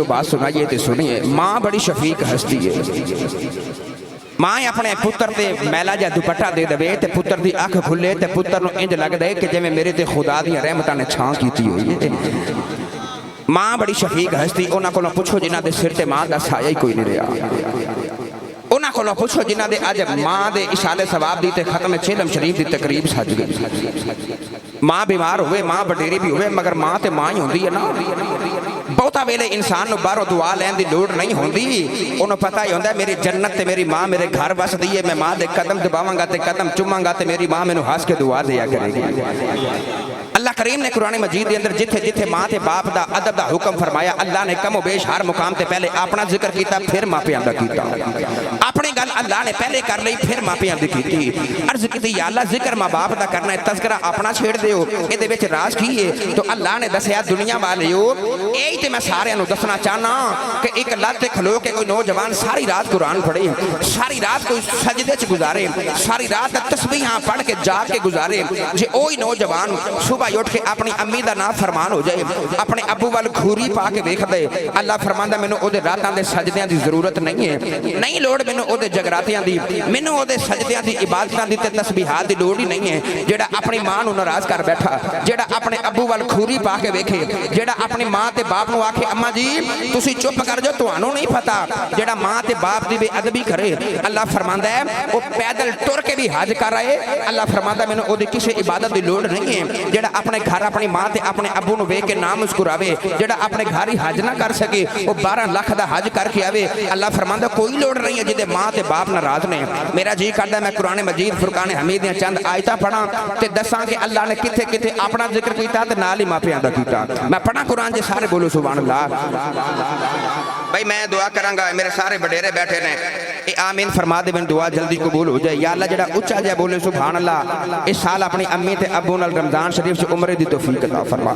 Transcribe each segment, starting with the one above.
تو بات سنائیے تے سنیے ماں بڑی شفیق ہستی ہے ماں اپنے پتر تے میلا جا دوپٹا دے دے تے پتر دی اکھ کھلے تے پتر نو انج لگ دے کہ جویں میرے تے خدا دی رحمتاں نے چھاں کیتی ہوئی ہے ماں بڑی شفیق ہستی انہاں کولوں پوچھو جنہاں دے سر تے ماں دا سایہ ہی کوئی نہیں رہا انہاں کولوں پوچھو جنہاں دے اج ماں دے اشالے ثواب دی تے ختم چلم شریف دی تقریب سج گئی ماں بیمار ہوئے ماں بڈیری بھی ہوئے مگر ماں تے ماں ہی ہوندی ہے نا بہتا ویلے انسان نو باہروں دعا لین دی لوڑ نہیں ہوندی انہوں پتہ ہی ہوندا ہے میری جنت تے میری ماں میرے گھر وس دی ہے میں ماں دے قدم دباواں گا تے قدم چوماں گا تے میری ماں مینوں ہنس کے دعا دیا کرے گی اللہ کریم نے قرآن مجید دے اندر جتھے جتھے ماں تے باپ دا ادب دا حکم فرمایا اللہ نے کم و بیش ہر مقام تے پہلے اپنا ذکر کیتا پھر ماں پیاں دا کیتا اپنی گل اللہ نے پہلے کر لئی پھر ماں پیاں دی کیتی عرض کیتی یا اللہ ذکر ماں باپ دا کرنا ہے تذکرہ اپنا چھیڑ دیو اے دے وچ راز کی ہے تو اللہ نے دسیا دنیا والیو اے تے میں سارے نو دسنا چاہنا کہ ایک لت تے کھلو کے کوئی نوجوان ساری رات قرآن پڑھے ساری رات کوئی سجدے چ گزارے ساری رات تسبیحاں پڑھ کے جا کے گزارے جے اوہی نوجوان صبح اٹھ کے اپنی امی دا نام فرمان ہو جائے اپنے ابو وال گھوری پا کے دیکھ دے اللہ فرماندا مینوں او دے راتاں دے سجدیاں دی ضرورت نہیں ہے نہیں لوڑ مینوں او دے جگراتیاں دی مینوں او دے سجدیاں دی عبادتاں دی تے تسبیحات دی لوڑ ہی نہیں ہے جیڑا اپنی ماں نو ناراض کر بیٹھا جیڑا اپنے ابو وال گھوری پا کے ویکھے جیڑا اپنی ماں تے باپ نو آکھے اما جی تسی چپ کر جو تانوں نہیں پتہ جیڑا ماں تے باپ دی بے ادبی کرے اللہ فرماندا ہے او پیدل ٹر کے بھی حج کر رہے اللہ فرماندا مینوں او دی کسی عبادت دی لوڑ نہیں ہے جیڑا اپنے گھر اپنی ماں تے اپنے ابو نو ویکھ کے نام مسکراوے جیڑا اپنے گھر ہی حج نہ کر سکے وہ 12 لاکھ دا حج کر کے آوے اللہ فرماندا کوئی لوڑ نہیں ہے جدے ماں تے باپ ناراض نے میرا جی کردا میں قرآن مجید فرقان حمید دیاں چند آیتاں پڑھاں تے دساں کہ اللہ نے کتھے کتھے اپنا ذکر کیتا تے نال ہی ماں پیاں دا کیتا میں پڑھاں قرآن جے سارے بولو سبحان اللہ بھائی میں دعا کراں گا میرے سارے بڈیرے بیٹھے نے اے آمین فرما دے میں دعا جلدی قبول ہو جائے یا اللہ جڑا اونچا جے بولے سبحان اللہ اس سال اپنی امی تے ابو نال رمضان شریف سے عمرے دی توفیق عطا فرما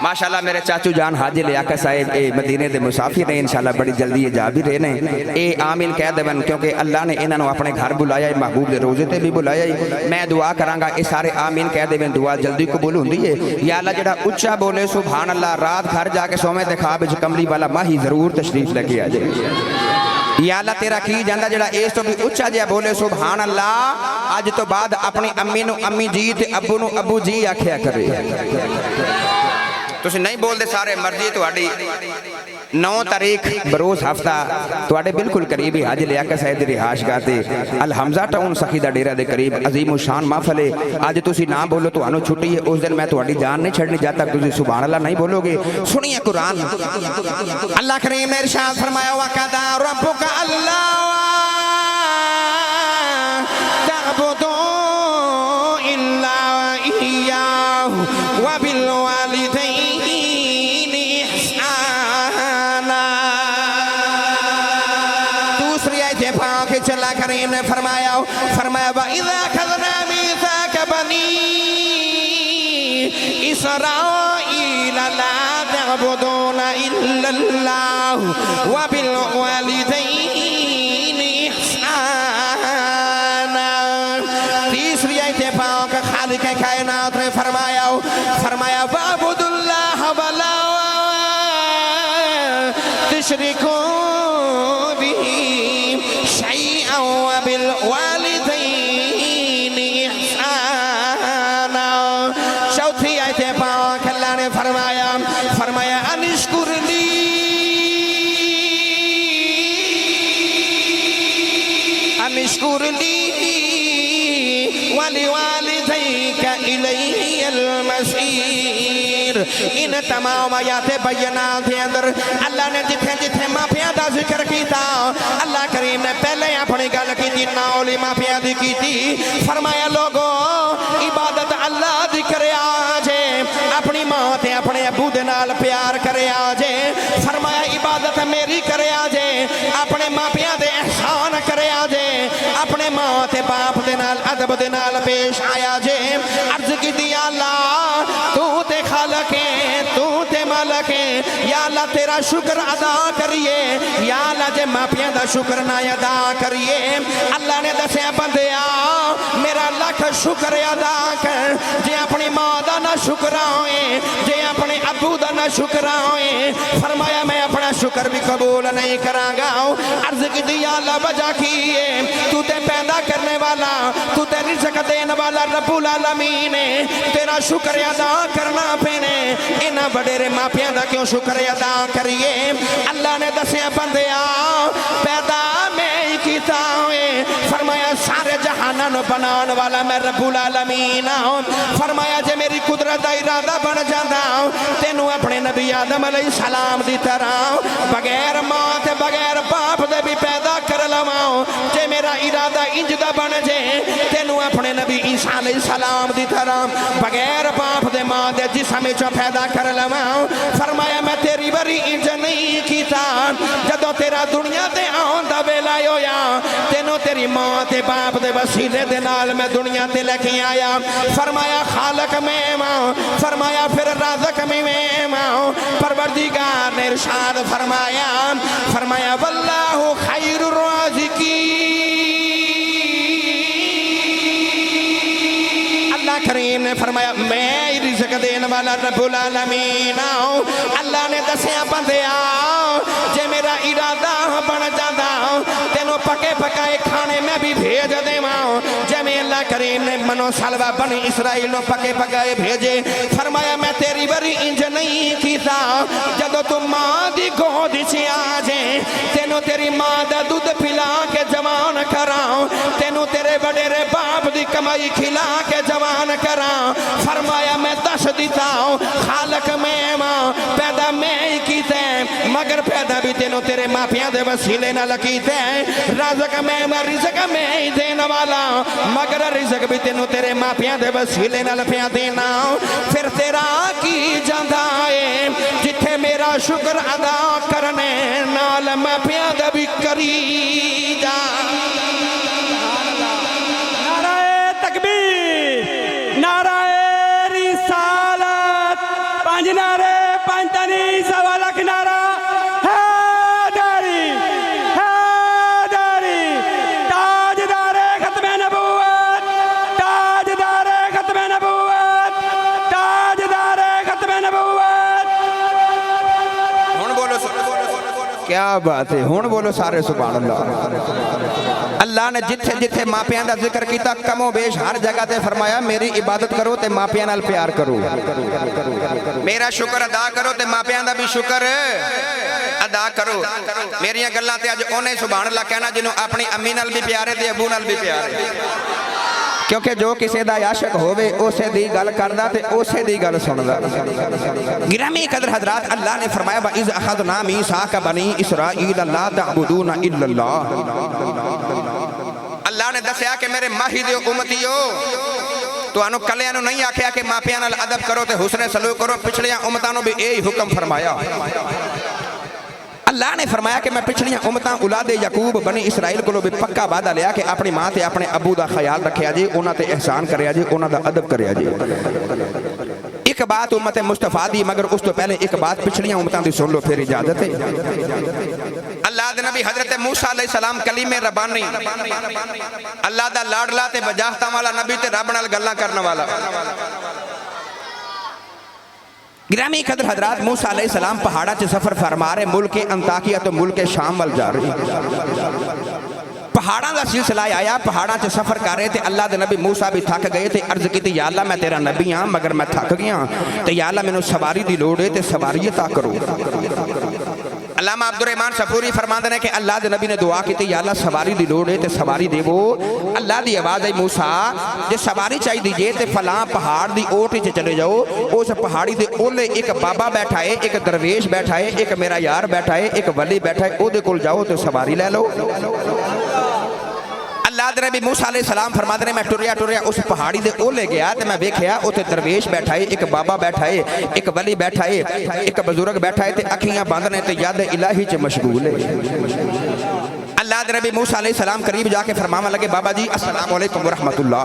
ماشاءاللہ میرے چاچو جان حاجی لیاقت صاحب اے مدینے دے مسافر ہیں انشاءاللہ بڑی جلدی یہ جا بھی رہنے اے آمین کہہ دے بن کیونکہ اللہ نے انہوں نے اپنے گھر بلایا ہے محبوب دے روزے تے بھی بلایا ہے میں دعا کرانگا اے سارے آمین کہہ دے بن دعا جلدی قبول ہوندی ہے یا اللہ جڑا اچھا بولے سبحان اللہ رات گھر جا کے سومے دے خواب وچ کملی والا ماہی ضرور تشریف لے کے آ جائے یا اللہ تیرا کی جاندہ جڑا اس تو بھی اچھا جیا بولے سبحان اللہ آج تو بعد اپنی امی نو امی جی تے ابو نو ابو جی آکھیا کرے تسی نہیں بول دے سارے مرضی تو آڑی 9 تاریخ بروز ہفتہ تو آڑے بالکل قریبی حاجی لیاقت صاحب دی رہائش گاتے الحمزہ ٹاؤن سخیدہ ڈیرہ دے قریب عظیم و شان محفل ہے آج تسی نہ بولو تو آنو چھٹی ہے اس دن میں تو آڑی جان نہیں چھڑنے جاتا تسی سبحان اللہ نہیں بولو گے سنیے قرآن اللہ کریم نے ارشاد فرمایا وَقَضَى رَبُّكَ أَلَّا تَعْبُدُوا إِلَّا إِيَّاهُ وَبِالْوَالِدَيْنِ إِحْسَانًا دوسری آیت پاک اللہ کریم نے فرمایا وَإِذَا أَخَذْنَا مِيثَاقَ بَنِي إِسْرَائِيلَ لَا تَعْبُدُونَ إِلَّا اللَّهَ وَبِالْوَالِدَيْنِ إِحْسَانًا تیسری آیت پاک خالق کائنات نے فرمایا وَعْبُدُوا اللَّهَ وَلَا تُشْرِكُوا بِهِ شَيْئًا وَبِالْوَالِدَيْنِ إِحْسَانًا چوتھی آیت پاک اللہ نے فرمایا انشکر لی وَلِوَالِدَيْكَ إِلَيْهِ الْمَصِيرُ ان تمام آیات بینات کے اندر اللہ نے جتھے جتھے ماں پیاں دا ذکر کیتا اللہ کریم نے پہلے اپنی گل کی نہ اولی ماں پیاں دی کی فرمایا لوگو عبادت اللہ دی کرے آجے اپنی ماں تے اپنے ابو دے نال پیار کرے آجے فرمایا عبادت میری کرے آجے اپنے ماں پیاں دے احسان کرے آجے اپنے ماں تے باپ دے نال ادب دے نال پیش آیا جے عرض کی دیا اللہ تو تے خالق ہے تو تے مالک ہے یا یا اللہ تیرا شکر ادا کریے یا اللہ جے ماپیاں دا شکر نہ ادا کریے اللہ نے دسیا بندیا میرا لکھ شکر ادا کر جے اپنی ماں دا نہ شکر ہوئے جے اپنے ابو دا نہ شکر ہوئے فرمایا میں اپنا شکر بھی قبول نہیں کراں گا عرض کی دیا اللہ وجہ کیے تو تے پیدا کرنے والا تو تے رزق دینے والا رب العالمین تیرا شکر ادا کرنا پینے انہاں بڑے ماپیاں دا کیوں شکر ادا کریے اللہ نے دسیا بندیا پیدا میں ہی کیتا ہوئے فرمایا سارے جہانہ نو بنان والا میں رب العالمین فرمایا جے میری قدرت دا ارادہ بن جاندہ تینوں اپنے نبی آدم علیہ السلام دی طرح بغیر ماں تے بغیر باپ دے بھی پیدا کر لواؤں جے میرا ارادہ انجدہ بن جائے تینوں اپنے نبی عیسیٰ علیہ السلام دی طرح بغیر باپ دے ماں دے جسم چو پیدا کر لواؤں فرمایا میں تیری بری انج نہیں کیتا جدو تیرا دنیا دے آن دا بیلا ہویا تینوں تیری ماں تے باپ دے وسیلے دے نال میں دنیا تے لے کے آیا فرمایا خالق میں ماں فرمایا پھر رازق میں ماں پروردگار نے ارشاد فرمایا واللہ خیر الرازقین اللہ کریم نے فرمایا میں رزق دین والا رب العالمین اللہ نے دسیا بندیا جے میرا ارادہ بن جاندہ تینوں پکے پکائے کھانے میں بھی بھیج دے ماں جے میں اللہ کریم نے منو سالوہ بنی اسرائیل نو پکے پکائے بھیجے فرمایا میں تیری بری انج نہیں کیتا جدو تم ماں دی گود سے آجے تینوں تیری ماں دا دودھ پھلا کے جوان کراؤں تینوں تیرے بڑے باپ دی کمائی کھلا کے جوان کراؤں فرمایا میں دس دیتا ہوں خالق میں ماں پیدا میں ہی کیتے مگر پیدا بھی تینوں تیرے ماپیاں دے وسیلے نہ لکیتے رازق میں رزق میں ہی دینا والا مگر رزق بھی تینوں تیرے ماپیاں دے وسیلے نہ لپیاں دینا پھر تیرا کی جاندہ ہے جتھے میرا شکر ادا کرنے نال ماپیاں دے بھی کری جا نعرہ تکبیر نعرہ رسالت پانچ نعرے پانچ تنی سوا لکھ نعرہ حیدری تاجدار ختم نبوت تاجدار ختم نبوت تاجدار ختم نبوت ہون بولو کیا بات ہے ہون بولو سارے سبحان اللہ اللہ نے جتھے جتھے ماپیاں دا ذکر کیتا کم و بیش ہر جگہ تے فرمایا میری عبادت کرو تے ماپیاں نال پیار کرو میرا شکر ادا کرو تے ماپیاں دا بھی شکر ادا کرو میری گلاں تے اج اونے سبحان اللہ کہنا جنوں اپنی امی نال بھی پیارے تے ابو نال بھی پیارے کیونکہ جو کسی دا عاشق ہوئے اسے دی گل کردہ تے اسے دی گل سندہ گرامی قدر حضرات اللہ نے فرمایا وَإِذْ أَخَذْنَا مِيثَاقَ بَنِي إِسْرَائِيلَ لَا تَعْبُدُونَ إِلَّا اللَّهَ اللہ نے دسیا کہ میرے ماہی دے امتیو تو انو کلیاں نو نہیں آکھیا کہ ماپیاں نال ادب کرو تے حسن سلوک کرو پچھلیاں امتانو بھی یہی حکم فرمایا اللہ نے فرمایا کہ میں پچھلیاں امتاں اولاد یعقوب بنی اسرائیل کو بھی پکا وعدہ لیا کہ اپنی ماں تے اپنے ابو دا خیال رکھیا جی انہاں تے احسان کریا جی انہاں دا ادب کریا جی ایک بات امت مصطفیٰ دی مگر اس تو پہلے ایک بات پچھلیاں امتاں دی سن لو پھر اجازت ہے اللہ دے نبی حضرت موسیٰ علیہ السلام کلیم ربانی اللہ دا لاڈلا تے وجاہتاں والا نبی تے رب نال گلاں کرنے والا گرامی قدر حضرات موسیٰ علیہ السلام پہاڑا چے سفر فرما رہے ملک انطاکیہ تو ملک شام وال جا رہے پہاڑاں دا سلسلہ آیا پہاڑاں چے سفر کر رہے تھے اللہ دے نبی موسیٰ بھی تھک گئے تھے عرض کی تھی یا اللہ میں تیرا نبی ہاں مگر میں تھک گیا تو یا اللہ میں نے سواری دی لوڑے تے سواری عطا کرو علامہ عبدالرحمن صفوری فرماندے نے کہ اللہ دے نبی نے دعا کی تھی یا اللہ سواری دی لوڑے تے سواری دے وہ اللہ دی آواز ہے موسیٰ جے سواری چاہی دیجئے تے فلاں پہاڑ دی اوٹی چے چلے جاؤ اس پہاڑی دے اولے ایک بابا بیٹھا ہے ایک درویش بیٹھا ہے ایک میرا یار بیٹھا ہے ایک ولی بیٹھا ہے او دے کول جاؤ تو سواری لے لو اللہ دے نبی موسیٰ علیہ السلام فرماتے ہیں میں ٹریا اس پہاڑی دے اولے گیا تے میں دیکھیا اوتے درویش بیٹھا ہے ایک بابا بیٹھا ہے ایک ولی بیٹھا ہے ایک بزرگ بیٹھا ہے تے اکھیاں بندنے تے یاد الہی چ مشغول ہے اللہ دے نبی موسیٰ علیہ السلام قریب جا کے فرمانے لگے بابا جی السلام علیکم ورحمت اللہ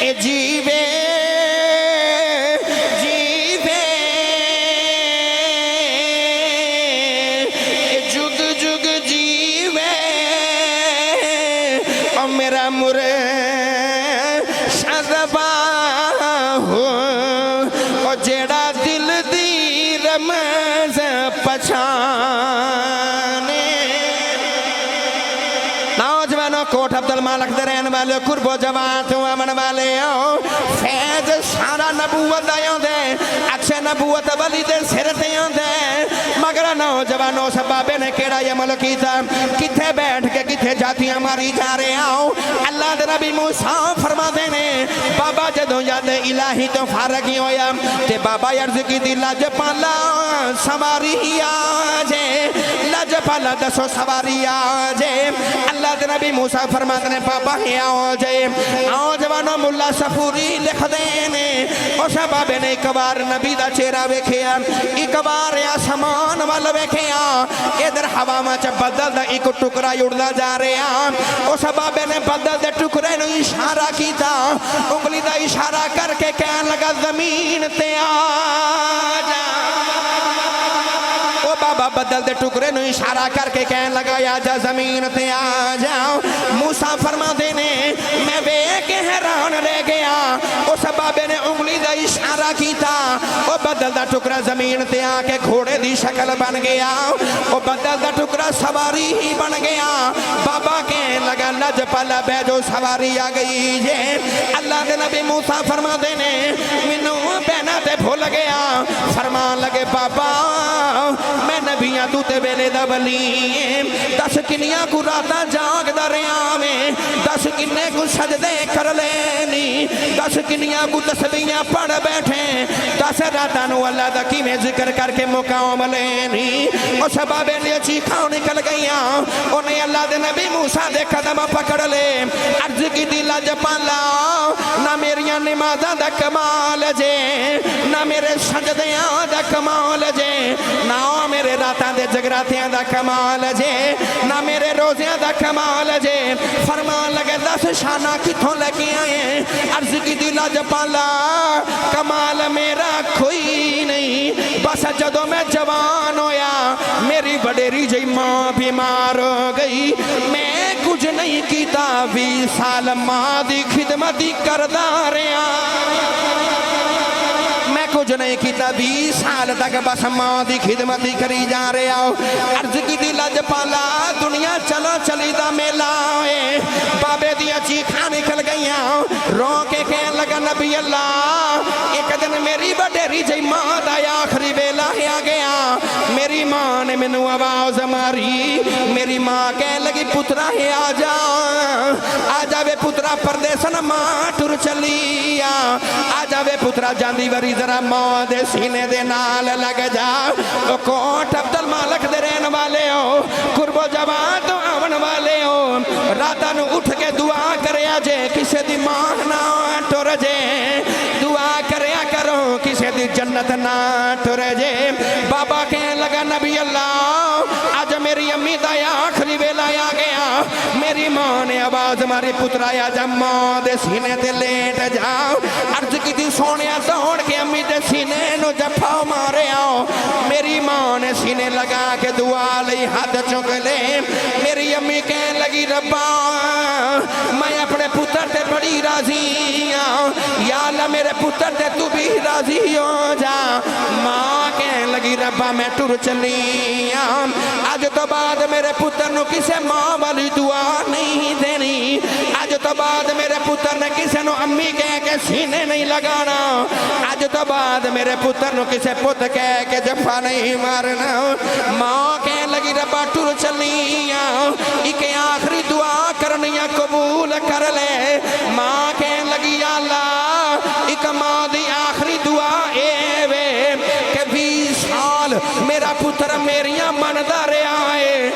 اے جیوے جیوے اے جگ جگ جیوے او میرا مرشد ہو او جیڑا دل دی رمز پچھانے نوجوانوں کوٹ عبدالمالک درین والے قرب و جوان تو امن والے فیض سارا نبوت آیوں دے اچھے نبوت ولی دے سرتے آن دے مگر نوجوانوں سبابے نے کیڑا یہ ملکی تھا کتھے بیٹھ کے کتھے جاتی ہماری جا رہے آؤ اللہ دے نبی موسیٰ فرما دینے بابا جدوں یاد الہی تو فارغی ہویا تے بابا عرض کی دی لج پالا سواری آجے لج پالا دسو سواری آجے اللہ دے نبی موسیٰ فرما دینے بابا ہی آجے آؤ جوانو ملا سفوری لکھ دینے او شبابے نے ایک بار نبی دا چہرہ ویکھیا ایک بار آسمان والا ویکھیا ادھر ہوا مچ بدل دا ایک ٹکرا اڑدا جا رہے او شبابے نے بدل دے ٹکرے نو اشارہ کیتا انگلی دا اشارہ کر کے کہن لگا زمین تے آ جا او بابا بدل دے ٹکرے نو اشارہ کر کے کہن لگا یا جا زمین تے آ جاؤ موسیٰ فرما دینے میں بے کے حیران رہ گیا او شبابے نے انگلی دا اشارہ کیتا او بدل دا ٹکرا زمین تے آ کے گھوڑے دی شکل بن گیا او بدل دا ٹکرا سواری ہی بن گیا بابا کہن لگا لج پالا بے جو سواری آ گئی یہ اللہ دے نبی موسیٰ فرما دینے منو بہنا تے بھول گیا فرمان لگے بابا میں نبیاں تو تے بیلے دا ولی دس کنیاں کو راتا جاگ دا رہا میں دس کنے کو سجدے کر لینی دس کنیاں کو تسبیحاں پڑھ بیٹھے دس راتا نو اللہ دا کی میں ذکر کر کے مقام لینی او شبابے نے چیخاں نکل گئیاں انہیں اللہ دے نبی موسیٰ دے قدم پکڑ لے عرض کی دی لج پالا نہ میریاں نمازاں دا کمال جے نہ میرے سجدیاں دا کمال جے نہ میرے راتاں دے جگراتیاں دا کمال جے نہ میرے روزیاں دا کمال جے فرمان لگے دس شانہ کتھوں لگے آئے عرض کی دی لج پالا کمال میرا کوئی نہیں بس جدوں میں جوان ہویا میری وڈیری جی ماں بیمار ہو گئی میں کچھ نہیں کیتا 20 سال ماں دی خدمتی کردہ رہا میں کچھ نہیں کیتا 20 سال تک بس ماں دی خدمتی کری جا رہے آؤ عرض کی دی لج پالا دنیا چلو چلی دا میلہ ہوئے بابے دیا چیخاں نکل گئیاں رو کے کہن لگا نبی اللہ ایک دن میری بڑیری جی ماں دا آخری بیلہ ہی آ گیا میری ماں نے منو آواز ماری میری ماں کہن لگی پترا ہی آ جاوے پترا پردیسن ماں ٹر چلی آ جاوے پترا جاندی وری ذرا ماں دے سینے دے نال لگ جا کوٹ عبدالمالک دے رہن والے ہو قرب و جوان تو آون والے ہو راتاں نو اٹھ کے دعا کریا جے کسے دی ماں نہ ٹر جے دعا کریا کرو کسے دی جنت نہ ٹر جے بابا کہنے لگا نبی اللہ آج میری امی دا آخری ویلا آ گیا میری ماں نے آواز ماری پترا یا جا ماں دے سینے تے لیٹ جاؤ عرض کی تھی سونیا دوڑ کے امی دے سینے نو جفا مارے آؤ میری ماں نے سینے لگا کے دعا لئی ہاتھ چک لے میری امی کہنے لگی ربا میں اپنے پتر تے بڑی راضی ہوں یا اللہ میرے پتر تے تو بھی راضی ہو جا ماں کہنے لگی ربا میں ٹر چلی ہوں آج تو بعد میرے پتر نو کسے ماں والی دعا نہیں دینی آج تو بعد میرے پتر نے کسے نو امی کہہ کے سینے نہیں لگانا آج تو بعد میرے پتر نو کسے پت کہہ کے جفا نہیں مارنا ماں کہنے لگی ربا ٹر چلی ایک آخری دعا کرنیاں قبول کر لے ماں کہنے لگی یا اللہ ایک ماں دی آخری دعا اے وے کہ 20 سال میرا پتر میریاں مندہ رہا ہے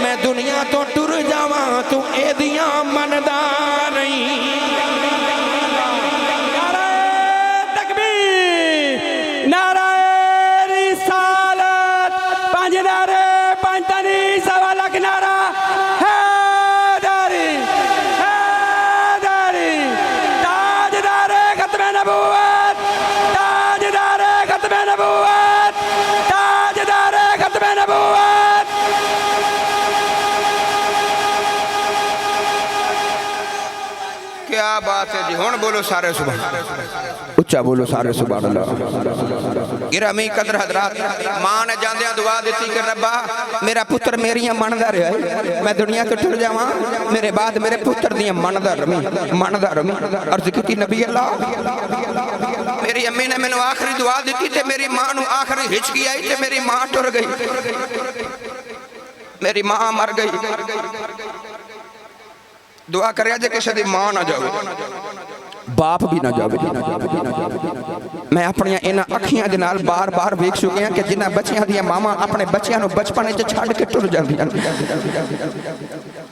میں دنیا تو ٹر جاواں تو اے دیاں مندہ نہیں نعرہ تکبیر نعرہ رسالت پانچ نعرے پانچ تنی سوا لکھ نعرہ حیدر نبوت تاجدار ختم نبوت تاجدار ختم نبوت کیا بات ہے جی ہن بولو سارے سبحان اچھا بولو سارے سبحان اللہ گرامی قدر حضرات ماں نے جاندیاں دعا دیتی کہ ربا میرا پتر میریاں مندا رہا ہے میں دنیا تو ٹر جاواں میرے بعد میرے پتر دیاں مندا رمی عرض کی نبی اللہ میری امی نے مینوں آخری دعا دیتی تے میری ماں نو آخری ہچکی آئی تے میری ماں ٹر گئی میری ماں مر گئی دعا کریا جے کسی دی ماں نہ جاوے باپ بھی نہ جاوے میں اپنی انہاں اکھیاں دے نال بار بار ویکھ چکے ہیں کہ جنہاں بچیاں دیاں ماما اپنے بچیاں نو بچپن وچ چھڈ کے ٹر جاندیاں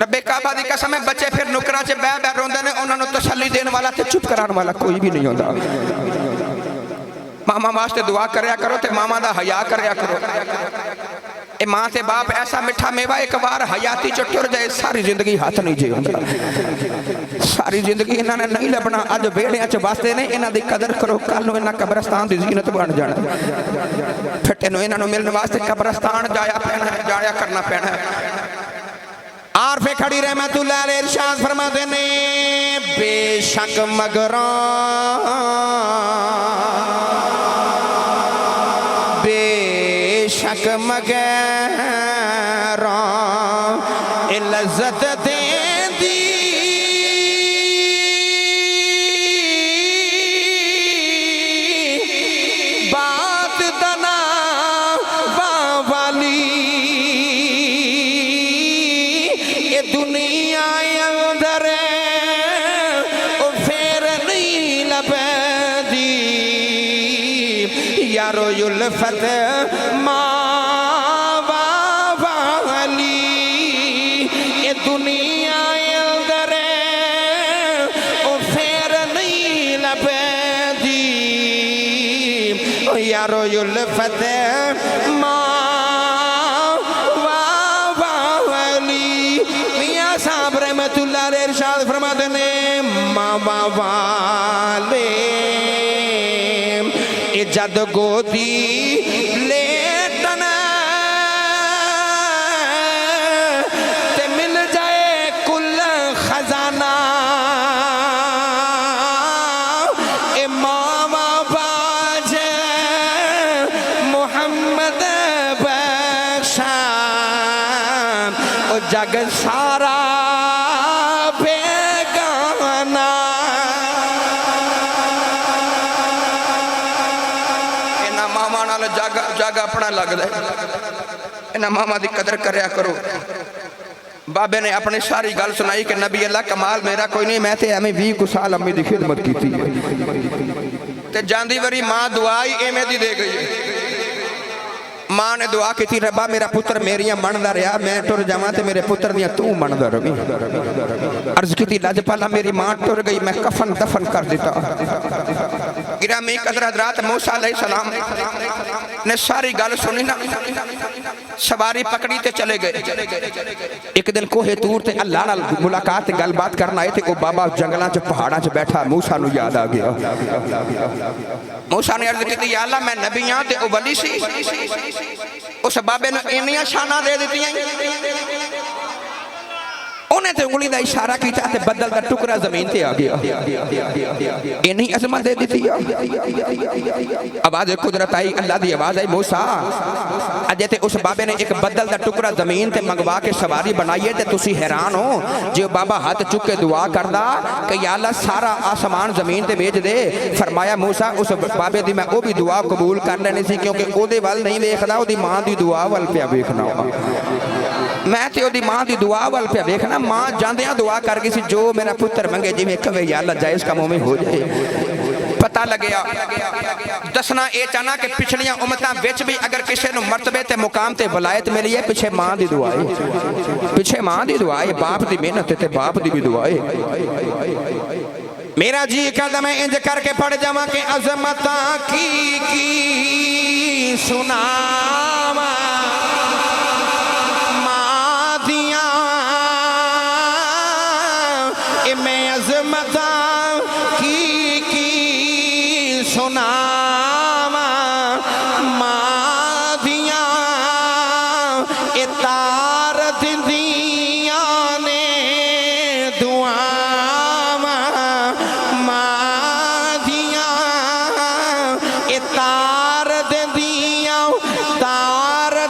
رب کعبہ دی قسم ہے بچے پھر نکراں چ بہ بہ روندے نے انہاں نو تسلی دین والا تے چپ کران والا کوئی بھی نہیں ہوندا ماما واسطے دعا کریا کرو تے ماما دا حیا کریا کرو اے ماں تے باپ ایسا مٹھا میوہ ایک بار حیاتی چ ٹر جائے ساری زندگی ہاتھ نہیں جے ہوندا ساری زندگی انہاں نے نہیں لبنا اج بیڑیاں چ واسطے نے انہاں دی قدر کرو کل نو انہاں قبرستان دی زینت بن جانا پھٹے نو انہاں نو ملن واسطے قبرستان جایا کرنا پینا ہے عارف کھڑی رحمت اللہ علیہ ارشاد فرماتے نے بے شک مگراں بے شک مگراں لذت دیں دی بات دنا والی یہ دنیا اندر پھر نہیں لبے دی یارو الفت ماں دنیا اندر او پھر نہیں لبے دی یارو الفت ماں والی میاں صاحب رحمت اللہ علیہ ارشاد فرماتے ہیں ماں والے جد گودی لیٹنا جگ سارا بیگانا انہاں ماما نال جگ اپنا لگ دے انہاں ماما دی قدر کریا کرو بابے نے اپنی ساری گل سنائی کہ نبی اللہ کمال میرا کوئی نہیں میں تے ہمیں 20 سال امی دی خدمت کی تھی تے جاندی وری ماں دعائی ایمیں دی دے گئی ماں نے دعا کی تھی ربا میرا پتر میریاں مندا رہا میں ٹر جاواں تے میرے پتر دیاں تو مندا رہی عرض کی تھی لاج پالا میری ماں ٹر گئی میں کفن دفن کر دیتا گرامی قدر حضرات موسیٰ علیہ السلام نے ساری گل سنی نا سواری پکڑی تے چلے گئے ایک دن کوہ تور تے اللہ نال ملاقات گل بات کرنا آئے تھے وہ بابا جنگلاں چ پہاڑاں چ بیٹھا موسیٰ نو یاد آ گیا موسیٰ نے عرض کی تھی یا اللہ میں نبی ہاں تے او ولی سی اس بابے نے انیاں شانہ دے دیتی ہیں انہیں تے انگلی دا اشارہ کیتا تے بدل دا ٹکرا زمین تے آ گیا انہی عظمت دے دیتی ہے آواز قدرت آئی اللہ دی آواز آئی موسیٰ اجے تے اس بابے نے ایک بدل دا ٹکرا زمین تے منگوا کے سواری بنائیے تے تسی حیران ہو جو بابا ہاتھ چک کے دعا کردہ کہ یا اللہ سارا آسمان زمین تے بھیج دے فرمایا موسیٰ اس بابے دی میں او بھی دعا قبول کر لینے سی کیونکہ او دے وال نہیں دیکھنا او دی ماں دی دعا وال پہ دیکھنا میں تے او دی ماں دی دعا وال پہ دیکھنا ماں جاندیاں دعا کر گئی سی جو میرا پتر منگے جی میں کہے یا اللہ جائز کاموں میں ہو جائے پتہ لگیا دسنا اے چاہنا کہ پچھلیاں امتاں ویچ بھی اگر کسی نو مرتبے تے مقام تے ولایت ملی ہے پیچھے ماں دی دعائے پیچھے ماں دی دعائے باپ دی محنت تے باپ دی بھی دعائے میرا جی کہتا میں انج کر کے پڑھ جاواں کہ عظمتاں کی سناواں میں عظمتاں کی ਸੁਨਾਵਾਂ ਮਾਂ ਦੀਆਂ ਇਹ ਤਾਰ ਦਿੰਦੀਆਂ ਨੇ ਦੁਆਵਾਂ ਮਾਂ ਦੀਆਂ ਇਹ ਤਾਰ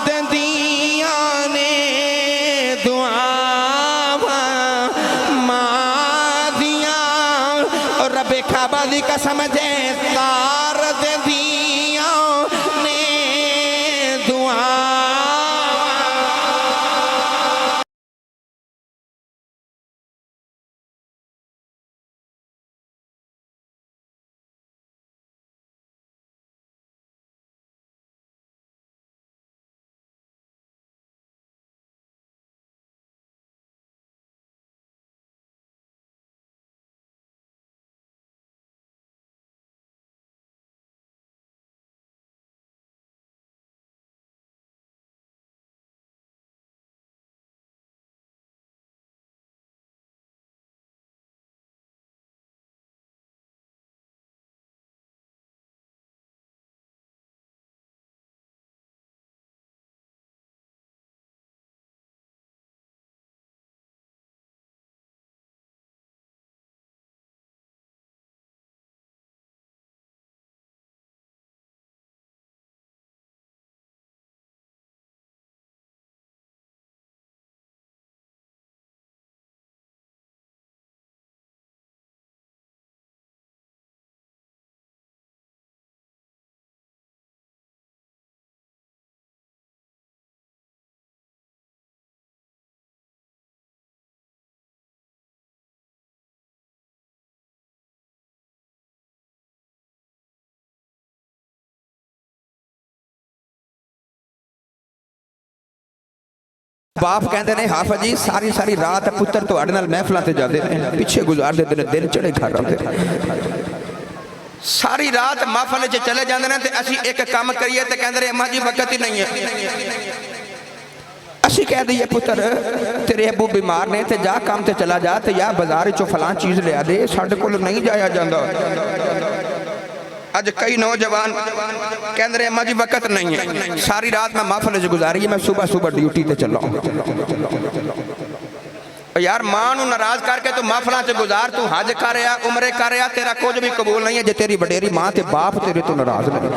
ਦਿੰਦੀਆਂ ਨੇ ਦੁਆਵਾਂ ਮਾਂ ਦੀਆਂ ਰੱਬੇ ਕਾਬਾ ਦੀ ਕਸਮ ਜੇ ਤਾਰ ਦਿੰਦੀਆਂ ਨੇ ਦੁਆਵਾਂ ਬਾਪ ਕਹਿੰਦੇ ਨੇ ਹਾਫਿਜ਼ ਜੀ ਸਾਰੀ ਸਾਰੀ ਰਾਤ ਪੁੱਤਰ ਤੁਹਾਡੇ ਨਾਲ ਮਹਿਫਲਾਂ ਤੇ ਜਾਂਦੇ ਨੇ ਪਿੱਛੇ ਗੁਜ਼ਾਰਦੇ ਨੇ ਦਿਨ ਚੜੇ ਘਰ ਆਉਂਦੇ ਸਾਰੀ ਰਾਤ ਮਹਿਫਲ 'ਚ ਚਲੇ ਜਾਂਦੇ ਨੇ ਤੇ ਅਸੀਂ ਇੱਕ ਕੰਮ ਕਰੀਏ ਤੇ ਕਹਿੰਦੇ ਨੇ ਅੰਮਾ ਜੀ ਵਕਤ ਹੀ ਨਹੀਂ ਹੈ ਅਸੀਂ ਕਹਿ ਦਈਏ ਪੁੱਤਰ ਤੇਰੇ ਅੱਬੂ ਬਿਮਾਰ ਨੇ ਤੇ ਜਾ ਕੰਮ ਤੇ ਚਲਾ ਜਾ ਤੇ ਜਾਂ ਬਾਜ਼ਾਰ 'ਚੋਂ ਫਲਾਂ ਚੀਜ਼ ਲਿਆ ਦੇ ਸਾਡੇ ਕੋਲ ਨਹੀਂ ਜਾਇਆ ਜਾਂਦਾ ਅੱਜ ਕਈ ਨੌਜਵਾਨ ਕਹਿੰਦੇ ਨੇ ਅੰਮਾ ਜੀ ਵਕਤ ਨਹੀਂ ਹੈ ਸਾਰੀ ਰਾਤ ਮੈਂ ਮਹਿਫਲ 'ਚ ਗੁਜ਼ਾਰੀ ਹੈ ਮੈਂ ਸਵੇਰ ਡਿਊਟੀ ਤੇ ਚੱਲਾਂ ਯਾਰ ਮਾਂ ਨੂੰ ਨਾਰਾਜ਼ ਕਰਕੇ ਤੂੰ ਮਹਿਫਲਾਂ 'ਚ ਗੁਜ਼ਾਰ ਤੂੰ ਹਜ ਕਰ ਰਿਹਾ ਉਮਰੇ ਕਰ ਰਿਹਾ ਤੇਰਾ ਕੁਝ ਵੀ ਕਬੂਲ ਨਹੀਂ ਹੈ ਜੇ ਤੇਰੀ ਵਡੇਰੀ ਮਾਂ ਤੇ ਬਾਪ ਤੇਰੇ ਤੋਂ ਨਾਰਾਜ਼ ਨੇ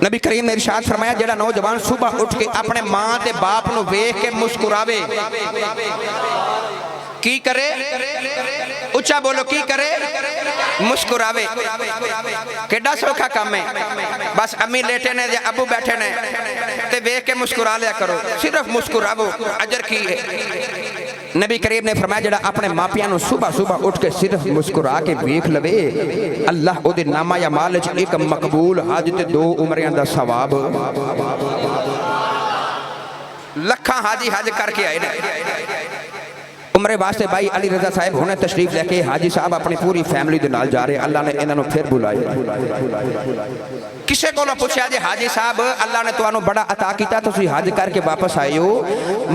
ਨਬੀ ਕਰੀਮ ਨੇ ਇਰਸ਼ਾਦ ਫਰਮਾਇਆ ਜਿਹੜਾ ਨੌਜਵਾਨ ਸਵੇਰ ਉੱਠ ਕੇ ਆਪਣੇ ਮਾਂ ਤੇ ਬਾਪ ਨੂੰ ਵੇਖ ਕੇ ਮੁਸਕਰਾਵੇ کی کرے اچھا بولو کی کرے مسکراوے کیڑا سوکھا کام ہے بس امی لیٹے نے یا ابو بیٹھے نے تے ویکھ کے مسکرا لیا کرو صرف مسکراو اجر کی ہے نبی کریم نے فرمایا جڑا اپنے ماپیاں نو صبح اٹھ کے صرف مسکرا کے ویکھ لوے اللہ او دے نامہ یا مال وچ ایک مقبول حج تے 2 عمریاں دا ثواب لکھاں حاجی حج کر کے آئے نے عمرے واسطے بھائی علی رضا صاحب ہونے تشریف لے کے حاجی صاحب اپنی پوری فیملی دے نال جا رہے اللہ نے انہوں پھر بلائے کسے کو نہ پوچھا جے حاجی صاحب اللہ نے تو انہوں بڑا عطا کیتا تو سی حج کر کے واپس آئے ہو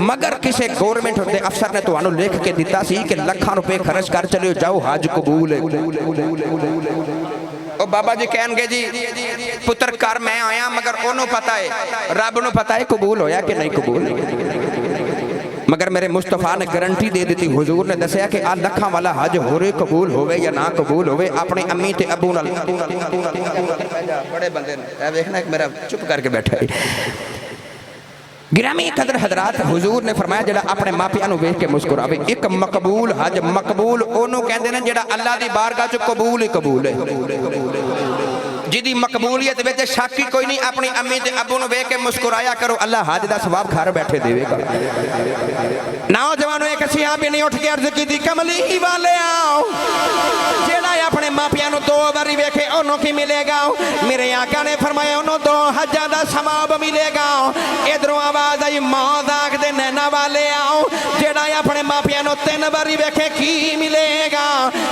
مگر کسے گورنمنٹ ہوتے افسر نے تو انہوں لکھ کے دیتا سی کہ لکھاں روپے خرچ کر چلے جاؤ حج قبول ہے او بابا جی کہن گے جی پتر کر میں آیا مگر انہوں پتہ ہے رب نو پتہ ہے قبول ہویا کہ نہیں قبول مگر میرے مصطفیٰ نے گارنٹی دے دیتی حضور نے دسیا کہ لکھاں والا حج ہو رہے قبول ہوئے یا نہ قبول ہوئے اپنے امی تے ابو نال بڑے بندے نے دیکھنا ایک میرا چپ کر کے بیٹھا ہے گرامی قدر حضرات حضور نے فرمایا جڑا اپنے ماپیاں نو ویکھ کے مسکراوے ایک مقبول حج مقبول اونوں کہندے نے جڑا اللہ دی بارگاہ چ قبول ہی قبول ہے جدی مقبولیت وچ شک ہی کوئی نہیں اپنی امی تے ابو نو ویکھ کے مسکرایا کرو اللہ حج دا ثواب گھر بیٹھے دے گا نوجوانوں ایک صحابی نے اٹھ کے عرض کی کملی والے آؤ جیڑا اپنے ماپیاں نو 2 باری ویکھے انہوں کی ملے گا میرے آقا نے فرمایا انہوں 2 حجاں دا ثواب ملے گا ادھروں آواز آئی موت آکھ دے نینا والے آؤ جیڑا اپنے ماپیاں نو 3 باری ویکھے کی ملے گا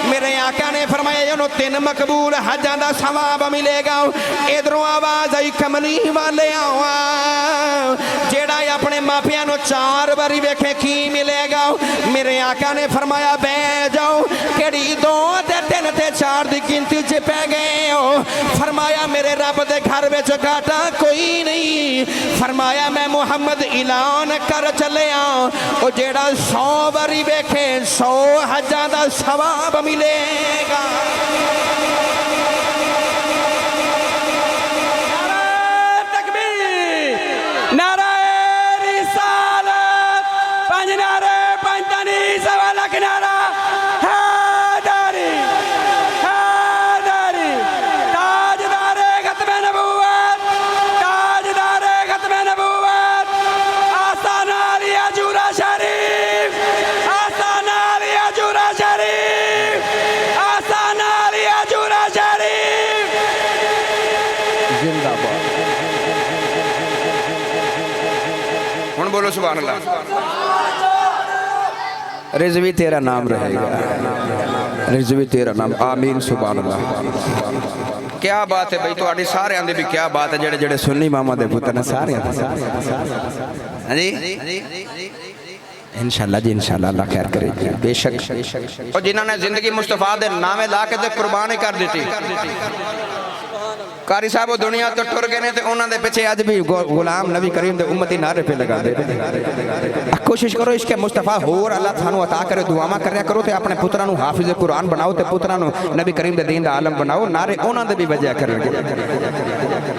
میرے آقا نے فرمایا انہوں 3 مقبول حجاں دا ثواب ملے گا ادھروں آواز آئی کملی والے آواں جیڑا اپنے ماپیاں نو 4 باری ویکھے کی ملے گا میرے آقا نے فرمایا بے جاؤ کیڑی 2 تے 3 تے 4 دی گنتی چ پہ گئے ہو فرمایا میرے رب دے گھر وچ گھاٹا کوئی نہیں فرمایا میں محمد اعلان کر چلے آں او جیڑا 100 باری ویکھے 100 حجاں دا ثواب ملے گا نعرہ رسالت پنج نعرے پنجتنی سوا لکھ نعرہ حیدری حیدری تاجدار ختم نبوت تاجدار ختم نبوت آستان علی عجورہ شریف آستان علی عجورہ شریف آستان علی عجورہ شریف زندہ باد ہن بولو سبحان اللہ رضوی تیرا نام رہے گا رضوی تیرا نام آمین سبحان اللہ کیا بات ہے بھئی تو آڑی سارے آندے بھی کیا بات ہے جڑے جڑے سنی ماما دے پتر نے سارے آندے جی انشاءاللہ جی انشاءاللہ اللہ خیر کرے گی بے شک اور جنہوں نے زندگی مصطفیٰ دے نامے لا کے دے قربانی کر دیتی قاری صاحب وہ دنیا تو ٹر گئے تے انہوں نے پیچھے آج بھی غلام نبی کریم دے امتی نعرے پہ لگا دے کوشش کرو اس کے مصطفیٰ اور اللہ تھانو عطا کرے دعاما کریا کرو تے اپنے پترانو حافظ قرآن بناؤ تے پترانو نبی کریم دے دین دا عالم بناؤ نعرے انہوں نے بھی وجہ کر لگے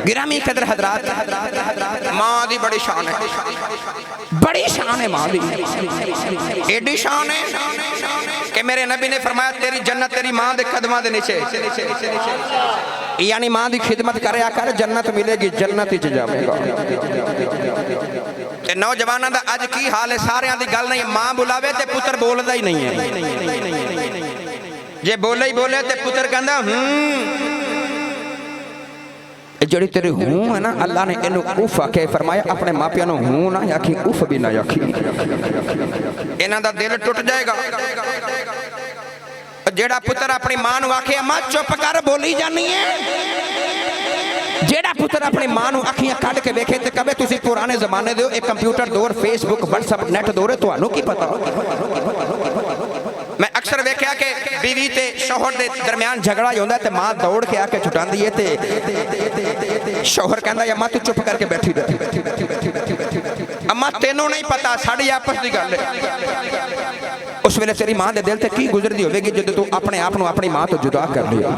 گرامی قدر حضرات ماں دی بڑی شان ہے ماں دی ایڈی شان ہے کہ میرے نبی نے فرمایا تیری جنت تیری ماں دے قدمہ دے نیچے یعنی ماں دی خدمت کریا کر جنت ملے گی جنت ہی جاوے گا نوجوانہ دا آج کی حال ہے سارے آن دی گل نہیں ماں بلاوے تے پتر بول دا ہی نہیں ہے جے بولے ہی بولے تے پتر کہندا جڑی تیرے ہوں ہے نا اللہ نے انہوں اوف آکے فرمایا اپنے ماپیاں نو ہوں نہ یاکھی اوف بھی نہ یاکھی انہاں دا دل ٹوٹ جائے گا جیڑا پتر اپنی ماں نو آکھے اماں چپ کر بولی جانی ہے جیڑا پتر اپنی ماں نو آکھیاں کھڑ کے بیکھے تے کبھی تسی پرانے زمانے دیو ایک کمپیوٹر دور فیس بک واٹس اپ نیٹ دور ہے تو آنو کی پتا میں اکثر ویکھیا کہ بیوی تے شوہر دے درمیان جھگڑا ہی ہوندا تے ماں دوڑ کے آ کے چھٹان دی ہے تے شوہر کہندا یا ماں تو چپ کر کے بیٹھی رہی اماں تینوں نہیں پتا ساڑی آپس دی گل ہے اس ویلے تیری ماں دے دل تے کی گزر دی ہوئے گی جدو تو اپنے آپ نو اپنی ماں تو جدا کر لیا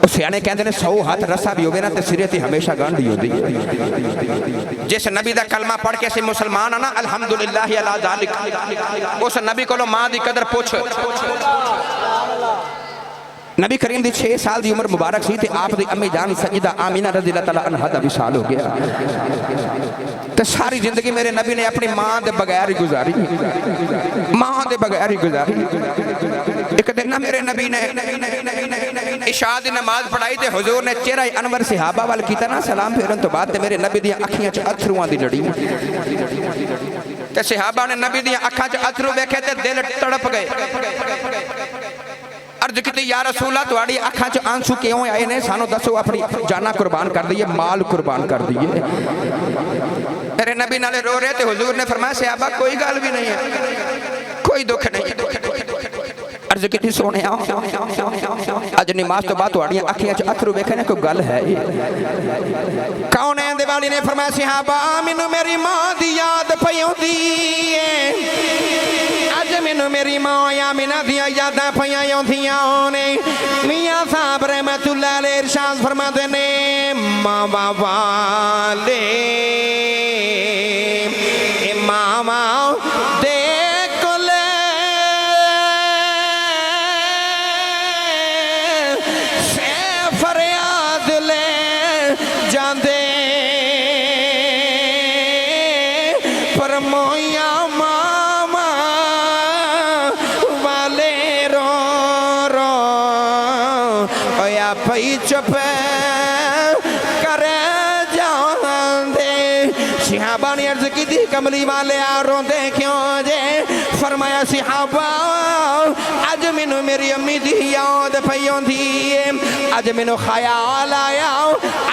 اس سیانے کہندے نے 100 ہاتھ رسا بھی ہوئے نا تے سرے تے ہمیشہ گانڈی ہو دی جس نبی دا کلمہ پڑھ کے سے مسلمان آنا الحمدللہ علی ذالک اس نبی کو لو ماں دی قدر پوچھ نبی کریم دی 6 سال دی عمر مبارک سی تے آپ دی امی جان سجدہ آمینہ رضی اللہ تعالیٰ عنہ دا وصال ہو گیا تے ساری زندگی میرے نبی نے اپنی ماں دے بغیر ہی گزاری ایک دن نہ میرے نبی نے عشاء دی نماز پڑھائی تے حضور نے چہرہ انور صحابہ وال کیتا نا سلام پھیرن تو بعد تے میرے نبی دی اکھیاں چ اتھرواں دی لڑی تے صحابہ نے نبی دی اکھاں چ اتھرو ویکھے تے دل تڑپ گئے عرض کیتی یا رسول اللہ تواڈی اکھاں چ آنسو کیوں آئے نے سانو دسو اپنی جانا قربان کر دیئے مال قربان کر دیئے میرے نبی نالے رو رہے تھے حضور نے فرمایا صحابہ کوئی گال بھی نہیں ہے کوئی دکھ نہیں عرض کیتی سونے اج نماز تو بعد تواڈیاں اکھیاں چ اتھرو ویکھنے کوئی گل ہے کون ہے دے والی نے فرمایا صحابہ مینوں میری ماں دی یاد پئی ہوندی ہے اج مینوں میری ماں آمینہ دیاں یاداں پیاں ہوندیاں نے میاں صاحب رحمت اللہ علیہ ارشاد فرماتے نے ماں والے ماما دے کلے سے فریاد لے جاندے پر مویا ماما والے رو رو اویا پئی چپے کرے صحابہ نے عرض کی تھی کملی والے روندے کیوں جے فرمایا صحابہ اج مینوں میری امی دی یاد پئی ہوندی ہے اج مینوں خیال آیا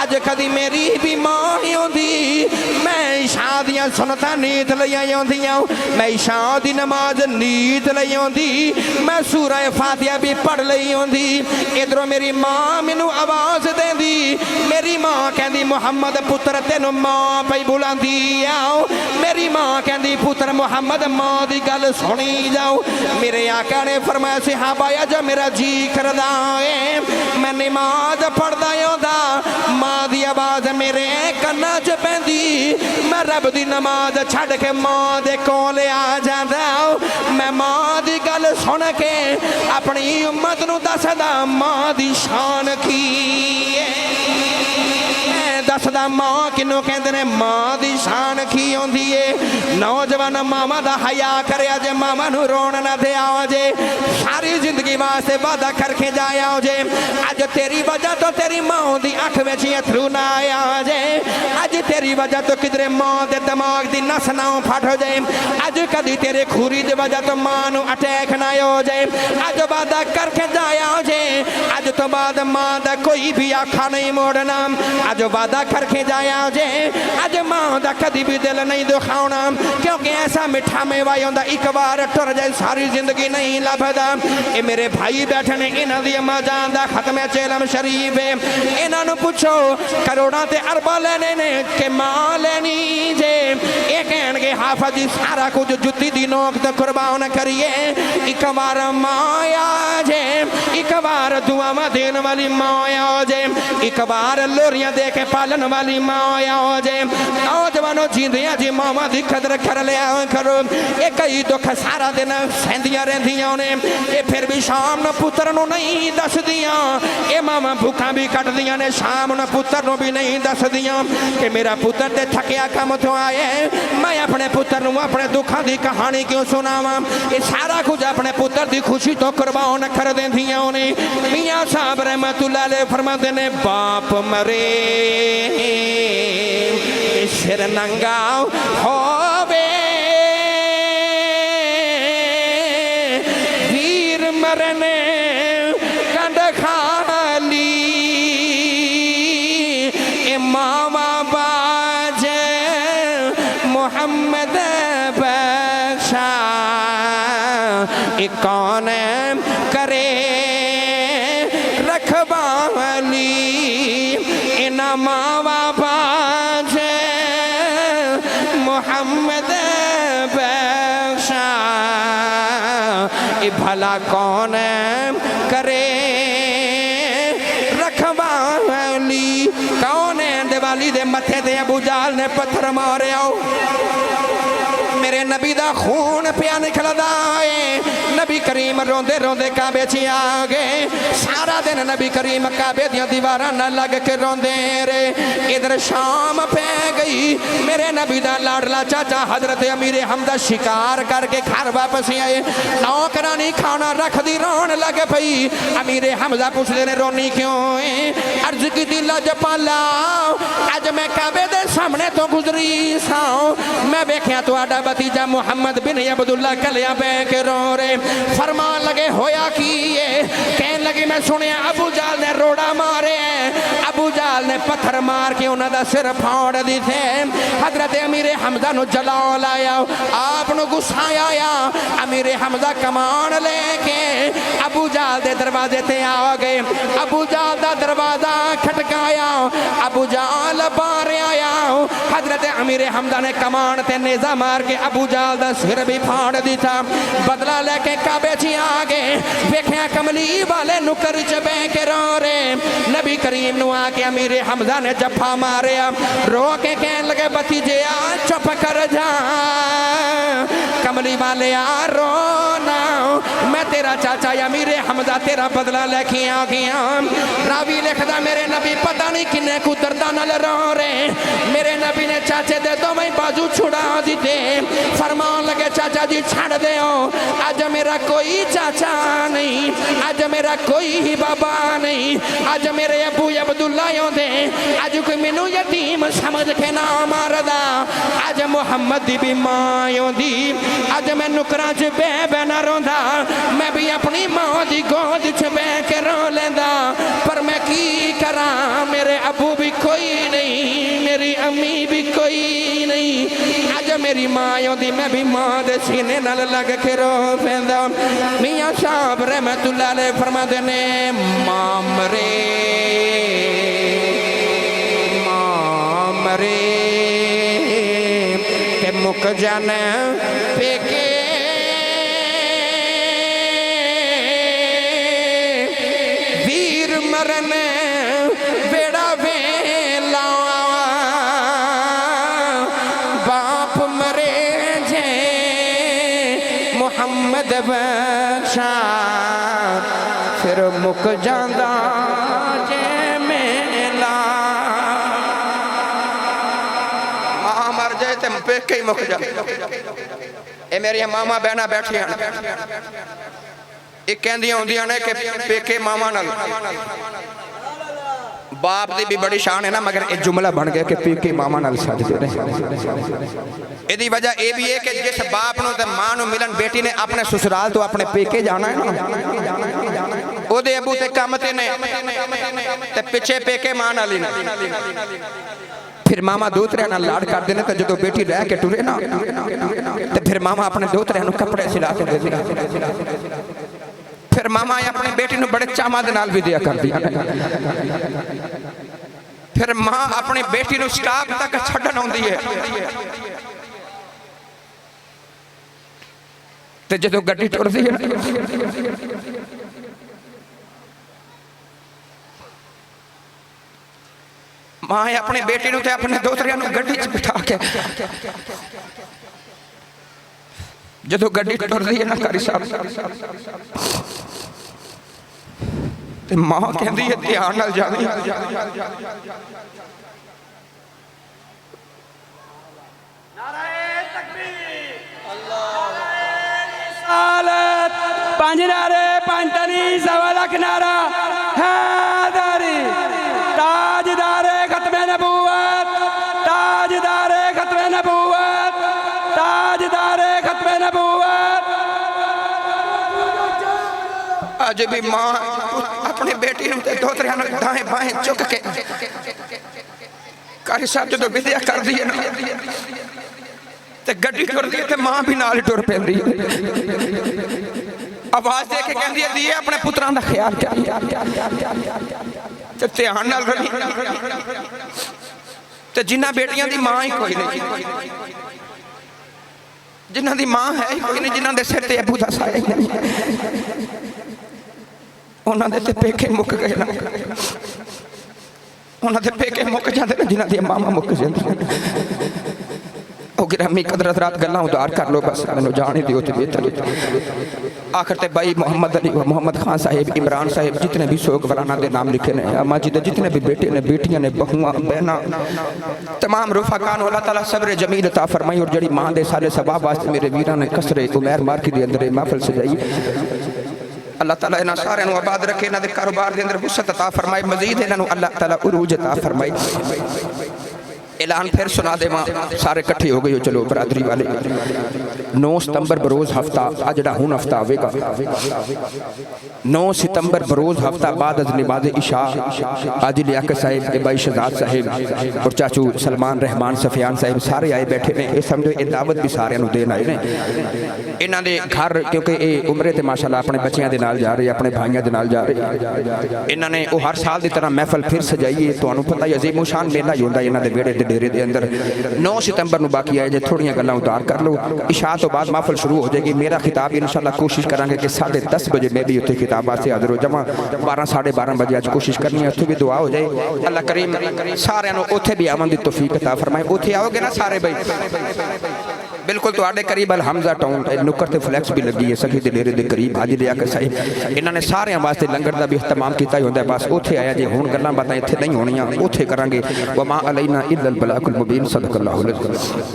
اج کدی میری بھی ماں ہوندی میں شادیاں سنتا نیت لئی ہوندیاں میں عشاء دی نماز نیت لئی ہوندی میں سورہ فاتحہ بھی پڑھ لئی ہوندی ادھروں میری ماں مینوں آواز دیندی میری ماں کہندی محمد پتر تینوں ماں پئی بلاندی آؤ میری ماں کہندی پتر محمد ماں دی گل سنی جاؤ میرے آقا نے فرمایا صحابہ جو میرا جی کردا ہے میں نماز پڑھدا ہوندا ماں دی آواز میرے کنا چ پیندی میں رب دی نماز چھڈ کے ماں دے کول آ جاندا میں ماں دی گل سن کے اپنی امت نو دسدا ماں دی شان کی دسدا ماں کنوں کہندے نے ماں دی شان کی ہوندی ہے نوجوان ماما دا حیا کریا جے ماما نو رون نہ دیا جے ساری زندگی واسطے وعدہ کر کے جایا جے اج تیری وجہ تو تیری ماں دی اکھ وچ اتھرو نہ آیا جے اج تیری وجہ تو کدھر ماں دے دماغ دی نس نہ پھٹ ہو جائے اج کدی تیرے کھوری دی وجہ تو ماں نو اٹیک نہ ہو جائے اج وعدہ کر کے جایا جے اج تو بعد ماں دا کوئی بھی آکھا نہیں موڑنا اج وعدہ کر کے جایا جے اج ماں دا کدی بھی دل نہیں دکھاؤنا کیونکہ ایسا مٹھا میوہ ہوندا ایک بار ٹر جائے ساری زندگی نہیں لبھدا اے میرے بھائی بیٹھے نے انہاں دی اما جان دا ختم چیلم شریف ہے انہاں نو پوچھو کروڑاں تے ارباں لینے نے کہ ماں لینی جے اے کہن گے حافظ جی سارا کچھ جتی دی نوک تے قربان کریے ایک بار ماں آ جے ایک بار دعاواں دین والی ماں آ جے ایک بار لوریاں دے کے پالن والی ماں آ جے نوجوانوں جیندیاں جی ماواں دی قدر کر لیا کرو اے کئی دکھ سارا دن سہندیاں رہندیاں نے اے پھر بھی شام نو پتر نو نہیں دس دیاں اے ماما بھوکاں بھی کٹ دیاں نے شام نو پتر نو بھی نہیں دس دیاں کہ میرا پتر تے تھکیا کم تو آئے میں اپنے پتر نو اپنے دکھاں دی کہانی کیوں سناواں اے سارا کچھ اپنے پتر دی خوشی تو قربان کر دیندیاں نے میاں صاحب رحمت اللہ علیہ فرماتے نے باپ مرے سر ننگا ہووے ویر مرنے کنڈ خالی اے ماما باج محمد بخشا اے کون کرے رکھوالی اے ماما باج محمد بخشا اے بھلا کون کرے رکھوالی کون دیوالی دے متھے دے ابو جال نے پتھر مارے آؤ میرے نبی دا خون پیا نکلدا ہے نبی کریم روندے روندے کعبے چ آ گئے سارا دن نبی کریم کعبے دیاں دیواراں نال لگ کے روندے رہے ادھر شام پہ گئی میرے نبی دا لاڈلا چاچا حضرت امیر حمزہ شکار کر کے گھر واپس آئے نوکرانی کھانا رکھ دی رون لگ پئی امیر حمزہ پوچھدے نے رونی کیوں ہے عرض کی دی لجپالا اج میں کعبے دے سامنے تو گزری ساں میں ویکھیا تہاڈا بھتیجا محمد بن عبداللہ کلیاں بہ کے رو رہے فرمان لگے ہویا کی کہن لگی میں سنیا ابو جال نے روڑا مارے ابو جال نے پتھر مار کے انہوں دا سر پھاڑ دی تھے حضرت امیر حمزہ نو جلال آیا آپ نو غصہ آیا امیر حمزہ کمان لے کے ابو جال دے دروازے تے آ گئے ابو جال دا دروازہ کھٹکایا ابو جال باہر آیا حضرت امیر حمزہ نے کمان تے نیزہ مار کے ابو جال دا سر بھی پھاڑ دی تھا بدلہ لے کے کعبے چ آ گئے ویکھیا کملی والے نکر چ بہ کے رو رہے نبی کریم نو آ کے امیر حمزہ نے جفا ماریا رو کے کہن لگے بھتیجے آ چپ کر جا کملی والے آ رونا میں تیرا چاچا یا امیر حمزہ تیرا بدلہ لے کے آ گیا راوی لکھدا میرے نبی پتہ نہیں کنے کو درداں نال رو رہے میرے نبی نے چاچے دے دو میں بازو چھڑا دیتے فرمان لگے چاچا جی چھڑ دے ہو آج میرا کوئی چاچا نہیں آج میرا کوئی ہی بابا نہیں آج میرے ابو عبداللہ یوں دے آج کوئی منو یتیم سمجھ کے نہ ماردا آج محمد دی بھی ماں یوں دی آج میں نکران چ بے بے نہ روندا میں بھی اپنی ماں دی گود چ بے کے رو لیندا پر میں کی کراں میرے ابو بھی کوئی نہیں میری امی بھی کوئی نہیں آج میری ماں یوں دی میں بھی ماں دے سینے نال لگ کے رو پیندا میاں صاحب رحمت اللہ علیہ فرما دینے ماں مرے کہ مک جانا پیکے ویر مرن بیڑا ویلا باپ مرے جے محمد بخشا پھر مک جاندہ جے میلا مر جائے تے پیکے ہی مک جائے اے میری ماما بہنا بیٹھی ہیں ایک کہندیاں ہوندیاں نے کہ پیکے ماما نال باپ دی بھی بڑی شان ہے نا مگر ایک جملہ بن گیا کہ پیکے ماما نال سج دے اے دی وجہ اے بھی ہے کہ جس باپ نو تے ماں نو ملن بیٹی نے اپنے سسرال تو اپنے پیکے جانا ہے نا او دے ابو تے کام تے نے تے پچھے پیکے ماں نال ہی پھر ماما دوترے نہ لاڑ کر دینے تے جدو بیٹی رہ کے ٹورے نا تے پھر ماما اپنے دوترے نو کپڑے سلا کے دے دیا پھر ماما اپنے بیٹی نو بڑے چامہ دے نال بھی دیا کر دیا پھر ماں اپنے بیٹی نو سٹاپ تک چھڑن ہوندی ہے تے جدو گڈی ٹور دی ہے ماں اپنے بیٹی نو تے اپنے دوتریاں نو گڈی چ بٹھا کے جدو گڈی ٹر دی ہے نا کاری صاحب تے ماں کہندی ہے دھیان نال جاویں نعرہ تکبیر اللہ رسالت پانچ نعرے پانچ تنی سوا لاکھ نعرہ حیدری تاجدار ختم نبوت تاجدار ختم نبوت تاجدار ختم نبوت آج بھی ماں اپنے بیٹی نو تے دوتریاں نو دائیں بائیں چک کے کاری صاحب جدو بدیا کر دیئے نا تے گڈی ٹر دیئے تے ماں بھی نال ٹر پین دیئے آواز دے کے کہن دیئے دیئے اپنے پتران دا خیال کیا تے تیان نال رہی تے جنہ بیٹیاں دی ماں ہی کوئی نہیں جنہ دی ماں ہے ہی کوئی نہیں جنہ دے سر تے ابو دا سائے ہی نہیں انہاں دے تے پیکے مک گئے نا انہاں دے پیکے مک جاندے نا جنہ دی ماما مک جاندے او گرامی قدر حضرات گلاں ادھار کر لو بس میں جانے دیو تے بہتر آخر تے بھائی محمد علی و محمد خان صاحب عمران صاحب جتنے بھی سوگ ورانہ دے نام لکھے نے اما جی دے جتنے بھی بیٹے نے بیٹیاں نے بہواں بہنا تمام رفقان اللہ تعالیٰ صبر جمیل عطا فرمائی اور جڑی ماں دے سارے ثواب واسطے میرے ویراں نے کسرے عمیر مارکی دے اندر محفل سجائی اللہ تعالیٰ انہاں سارے نو آباد رکھے انہاں دے کاروبار دے اندر وسعت عطا فرمائی مزید انہاں نو اللہ تعالیٰ عروج عطا فرمائی اعلان پھر سنا دے ماں سارے کٹھے ہو گئے ہو چلو برادری والے 9 ستمبر بروز ہفتہ آجڑا ہون ہفتہ آوے گا 9 ستمبر بروز ہفتہ بعد از نماز عشاء آجی لیاقت صاحب ابائی شہزاد صاحب اور چاچو سلمان رحمان سفیان صاحب سارے آئے بیٹھے ہیں اس سمجھو یہ دعوت بھی سارے انہوں دین آئے ہیں انہاں دے گھر کیونکہ یہ عمرے تے ماشاءاللہ اپنے بچیاں دے نال جا رہے اپنے بھائیاں دے نال جا رہے انہاں نے وہ ہر سال دی طرح محفل پھر سجائیے تو انہوں پتہ عظیم و شان میلہ ہی ہوندہ انہاں دے بیڑے دے ڈیرے دے اندر 9 ستمبر نو باقی آئے جے تھوڑیاں گلاں ادھار کر لو عشاء تو بعد محفل شروع ہو جائے گی میرا خطاب انشاءاللہ کوشش کریں گے کہ 10:30 بجے میں بھی اتنے خطابات سے حاضر ہو جمع 12 ساڑھے 12 بجے آج کوشش کرنی ہے اتنے بھی دعا ہو جائے اللہ کریم سارے نو اتنے بھی آمن دی توفیق عطا فرمائے اتنے آؤ گے نا سارے بھائی بالکل تواڈے قریب الحمزہ ٹاؤن نکر تے فلیکس بھی لگی ہے سخی دے ڈیرے دے قریب حاجی لیا کے صحیح انہاں نے سارے واسطے لنگر دا بھی اہتمام کیتا ہی ہوندا ہے بس اوتھے آیا جی ہن گلاں باتاں ایتھے نہیں ہونیاں اوتھے کرانگے وما علینا الا البلاغ المبین صدق اللہ العظیم